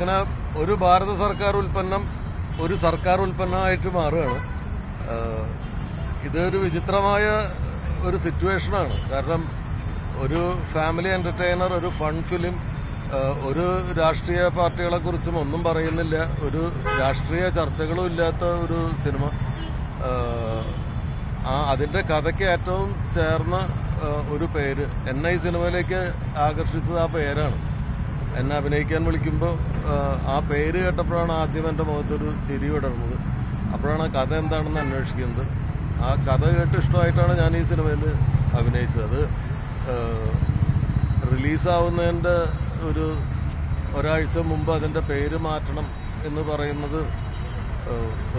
അങ്ങനെ ഒരു ഭാരത സർക്കാർ ഉൽപ്പന്നം ഒരു സർക്കാർ ഉൽപ്പന്നമായിട്ട് മാറുകയാണ്. ഇതൊരു വിചിത്രമായ ഒരു സിറ്റുവേഷനാണ്. കാരണം ഒരു ഫാമിലി എന്റർടൈനർ, ഒരു ഫൺ ഫിലിം, ഒരു രാഷ്ട്രീയ പാർട്ടികളെ കുറിച്ചും ഒന്നും പറയുന്നില്ല, ഒരു രാഷ്ട്രീയ ചർച്ചകളും ഇല്ലാത്ത ഒരു സിനിമ. അതിന്റെ കഥയ്ക്ക് ഏറ്റവും ചേർന്ന ഒരു പേര് എന്നെ ഈ സിനിമയിലേക്ക് ആകർഷിച്ചത് ആ പേരാണ്. എന്നെ അഭിനയിക്കാൻ വിളിക്കുമ്പോൾ ആ പേര് കേട്ടപ്പോഴാണ് ആദ്യം എൻ്റെ മുഖത്തൊരു ചിരി വിടർന്നത്. അപ്പോഴാണ് കഥ എന്താണെന്ന് അന്വേഷിക്കുന്നത്. ആ കഥ കേട്ട് ഇഷ്ടമായിട്ടാണ് ഞാൻ ഈ സിനിമയിൽ അഭിനയിച്ചത്. അത് റിലീസാവുന്നതിൻ്റെ ഒരാഴ്ച മുമ്പ് അതിൻ്റെ പേര് മാറ്റണം എന്ന് പറയുന്നത്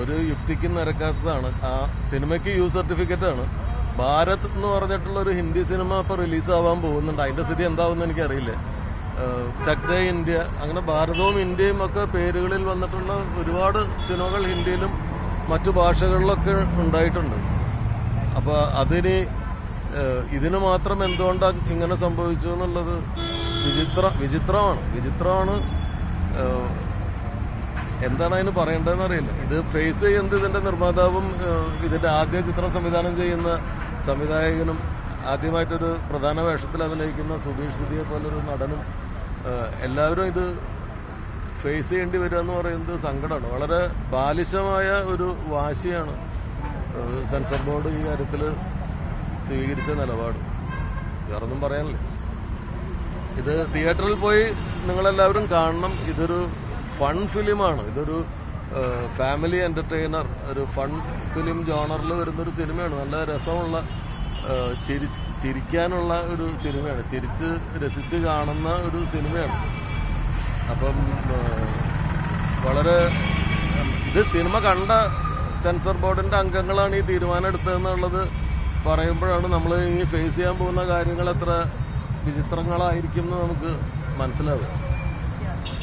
ഒരു യുക്തിക്ക് നിരക്കാത്തതാണ്. ആ സിനിമയ്ക്ക് യു സർട്ടിഫിക്കറ്റാണ്. ഭാരത് എന്ന് പറഞ്ഞിട്ടുള്ള ഒരു ഹിന്ദി സിനിമ ഇപ്പോൾ റിലീസാവാൻ പോകുന്നുണ്ട്. അതിൻ്റെ സ്ഥിതി എന്താവുമെന്ന് എനിക്കറിയില്ല. ചക് ദേ ഇന്ത്യ, അങ്ങനെ ഭാരതവും ഇന്ത്യയും ഒക്കെ പേരുകളിൽ വന്നിട്ടുള്ള ഒരുപാട് സിനിമകൾ ഹിന്ദിയിലും മറ്റു ഭാഷകളിലൊക്കെ ഉണ്ടായിട്ടുണ്ട്. അപ്പോൾ ഇതിന് മാത്രം എന്തുകൊണ്ടാണ് ഇങ്ങനെ സംഭവിച്ചു എന്നുള്ളത് വിചിത്രമാണ്. എന്താണ് അതിന് പറയേണ്ടതെന്ന് അറിയില്ല. ഇത് ഫേസ് ചെയ്യുന്നത് ഇതിന്റെ നിർമ്മാതാവും ഇതിന്റെ ആദ്യ ചിത്രം സംവിധാനം ചെയ്യുന്ന സംവിധായകനും ആദ്യമായിട്ടൊരു പ്രധാന വേഷത്തിൽ അഭിനയിക്കുന്ന സുധീഷ് സുധിയെ പോലൊരു നടനും എല്ലാവരും ഇത് ഫേസ് ചെയ്യേണ്ടി വരിക എന്ന് പറയുന്നത് സങ്കടമാണ്. വളരെ ബാലിശമായ ഒരു വാശിയാണ് സെൻസർ ബോർഡ് ഈ കാര്യത്തിൽ സ്വീകരിച്ച നിലപാട്. വേറൊന്നും പറയാനില്ല. ഇത് തിയേറ്ററിൽ പോയി നിങ്ങളെല്ലാവരും കാണണം. ഇതൊരു ഫൺ ഫിലിമാണ്. ഇതൊരു ഫാമിലി എന്റർടൈനർ, ഒരു ഫൺ ഫിലിം ജോണറിൽ വരുന്നൊരു സിനിമയാണ്. നല്ല രസമുള്ള ചിരിക്കാനുള്ള ഒരു സിനിമയാണ്. ചിരിച്ച് രസിച്ച് കാണുന്ന ഒരു സിനിമയാണ്. അപ്പം ഇത് സിനിമ കണ്ട സെൻസർ ബോർഡിന്റെ അംഗങ്ങളാണ് ഈ തീരുമാനം എടുത്തതെന്നുള്ളത് പറയുമ്പോഴാണ് നമ്മൾ ഈ ഫേസ് ചെയ്യാൻ പോകുന്ന കാര്യങ്ങൾ എത്ര വിചിത്രങ്ങളായിരിക്കും എന്ന് നമുക്ക് മനസ്സിലാവുക.